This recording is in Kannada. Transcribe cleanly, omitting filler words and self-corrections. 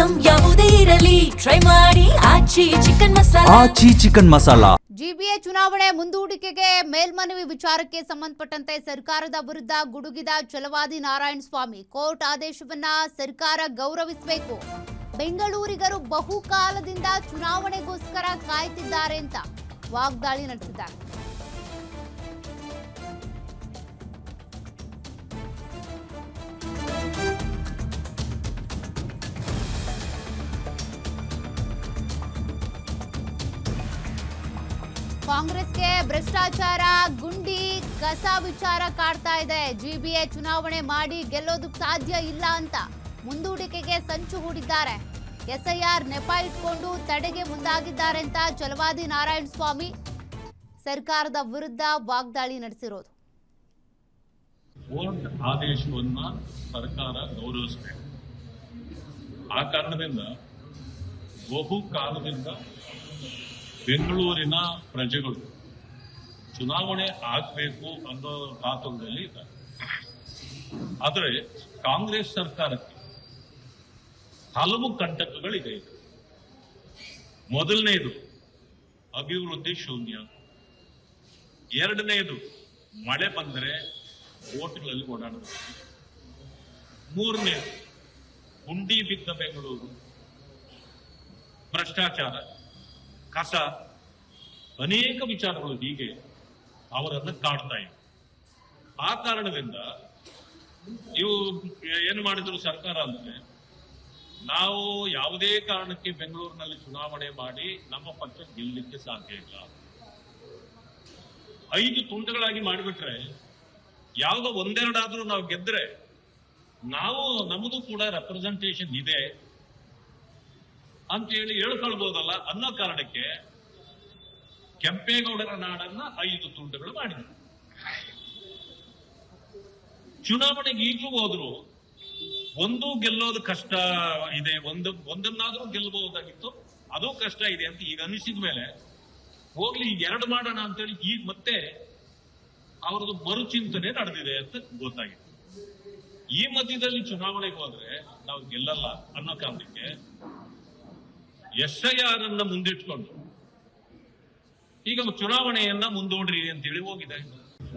ಐಟಂ ಯಾವುದೇ ಇರಲಿ ಟ್ರೈ ಮಾಡಿ ಆಚಿ ಚಿಕನ್ ಮಸಾಲಾ. ಜಿಬಿಎ ಚುನಾವಣೆ ಮುಂದೂಡಿಕೆಗೆ ಮೇಲ್ಮನವಿ ವಿಚಾರಕ್ಕೆ ಸಂಬಂಧಪಟ್ಟಂತೆ ಸರ್ಕಾರದ ವಿರುದ್ಧ ಗುಡುಗಿದ ಛಲವಾದಿ ನಾರಾಯಣಸ್ವಾಮಿ ಕೋರ್ಟ್ ಆದೇಶವನ್ನ ಸರ್ಕಾರ ಗೌರವಿಸಬೇಕು. ಬೆಂಗಳೂರಿಗರು ಬಹುಕಾಲದಿಂದ ಚುನಾವಣೆಗೋಸ್ಕರ ಕಾಯ್ತಿದ್ದಾರೆ ಅಂತ ವಾಗ್ದಾಳಿ ನಡೆಸಿದ್ದಾರೆ. ಕಾಂಗ್ರೆಸ್ಗೆ ಭ್ರಷ್ಟಾಚಾರ, ಗುಂಡಿ, ಕಸ ವಿಚಾರ ಕಾಡ್ತಾ ಇದೆ. ಜಿಬಿಎ ಚುನಾವಣೆ ಮಾಡಿ ಗೆಲ್ಲೋದಕ್ಕೆ ಸಾಧ್ಯ ಇಲ್ಲ ಅಂತ ಮುಂದೂಡಿಕೆಗೆ ಸಂಚು ಹೂಡಿದ್ದಾರೆ. ಎಸ್ಐಆರ್ ನೆಪ ಇಟ್ಕೊಂಡು ತಡೆಗೆ ಮುಂದಾಗಿದ್ದಾರೆ ಅಂತ ಛಲವಾದಿ ನಾರಾಯಣಸ್ವಾಮಿ ಸರ್ಕಾರದ ವಿರುದ್ಧ ವಾಗ್ದಾಳಿ ನಡೆಸಿರೋದು. ಕೋರ್ಟ್ ಆದೇಶವನ್ನ ಸರ್ಕಾರ ಗೌರವಿಸಬೇಕು. ಆ ಕಾರಣದಿಂದ ಬಹುಕಾಲದಿಂದ ಬೆಂಗಳೂರಿನ ಪ್ರಜೆಗಳು ಚುನಾವಣೆ ಆಗಬೇಕು ಅನ್ನೋ ಕಾತುರದಲ್ಲಿ ಇದ್ದಾರೆ. ಆದರೆ ಕಾಂಗ್ರೆಸ್ ಸರ್ಕಾರಕ್ಕೆ ಹಲವು ಕಂಟಕಗಳಿದೆ. ಮೊದಲನೇದು ಅಭಿವೃದ್ಧಿ ಶೂನ್ಯ, ಎರಡನೇದು ಮಳೆ ಬಂದರೆ ಓಟ್ಗಳಲ್ಲಿ ಓಡಾಡಬೇಕು, ಮೂರನೇದು ಗುಂಡಿ ಬಿದ್ದ ಬೆಂಗಳೂರು, ಭ್ರಷ್ಟಾಚಾರ, ಕಸ, ಅನೇಕ ವಿಚಾರಗಳು ಹೀಗೆ ಅವರನ್ನು ಕಾಡ್ತಾ ಇವೆ. ಆ ಕಾರಣದಿಂದ ಇವು ಏನು ಮಾಡಿದ್ರು ಸರ್ಕಾರ ಅಂದ್ರೆ, ನಾವು ಯಾವುದೇ ಕಾರಣಕ್ಕೆ ಬೆಂಗಳೂರಿನಲ್ಲಿ ಚುನಾವಣೆ ಮಾಡಿ ನಮ್ಮ ಪಕ್ಷ ಗೆಲ್ಲಲಿಕ್ಕೆ ಸಾಧ್ಯ ಇಲ್ಲ. 5 ತುಂಡುಗಳಾಗಿ ಮಾಡಿಬಿಟ್ರೆ ಯಾವುದೋ ಒಂದೆರಡಾದ್ರೂ ನಾವು ಗೆದ್ರೆ ನಮ್ಮದು ಕೂಡ ರೆಪ್ರೆಸೆಂಟೇಷನ್ ಇದೆ ಅಂತ ಹೇಳಿ ಹೇಳ್ಕೊಳ್ಬಹುದಲ್ಲ ಅನ್ನೋ ಕಾರಣಕ್ಕೆ ಕೆಂಪೇಗೌಡರ ನಾಡನ್ನ 5 ತುಂಡುಗಳು ಮಾಡಿದ್ರು. ಚುನಾವಣೆಗೆ ಈಗಲೂ ಹೋದ್ರು ಒಂದು ಗೆಲ್ಲೋದು ಕಷ್ಟ ಇದೆ, ಒಂದನ್ನಾದ್ರೂ ಗೆಲ್ಲಬಹುದಾಗಿತ್ತು, ಅದು ಕಷ್ಟ ಇದೆ ಅಂತ ಈಗ ಅನಿಸಿದ ಮೇಲೆ ಹೋಗ್ಲಿ ಈಗ 2 ಮಾಡೋಣ ಅಂತೇಳಿ ಈಗ ಮತ್ತೆ ಅವರದ್ದು ಮರುಚಿಂತನೆ ನಡೆದಿದೆ ಅಂತ ಗೊತ್ತಾಗಿದೆ. ಈ ಮಧ್ಯದಲ್ಲಿ ಚುನಾವಣೆಗೆ ಹೋದ್ರೆ ನಾವು ಗೆಲ್ಲಲ್ಲ ಅನ್ನೋ ಕಾರಣಕ್ಕೆ ಎಸ್ಐಆರ್ ಅನ್ನ ಮುಂದಿಟ್ಕೊಂಡು ಈಗ ಚುನಾವಣೆಯನ್ನ ಮುಂದೂಡ್ರಿ ಅಂತೇಳಿ ಹೋಗಿದೆ.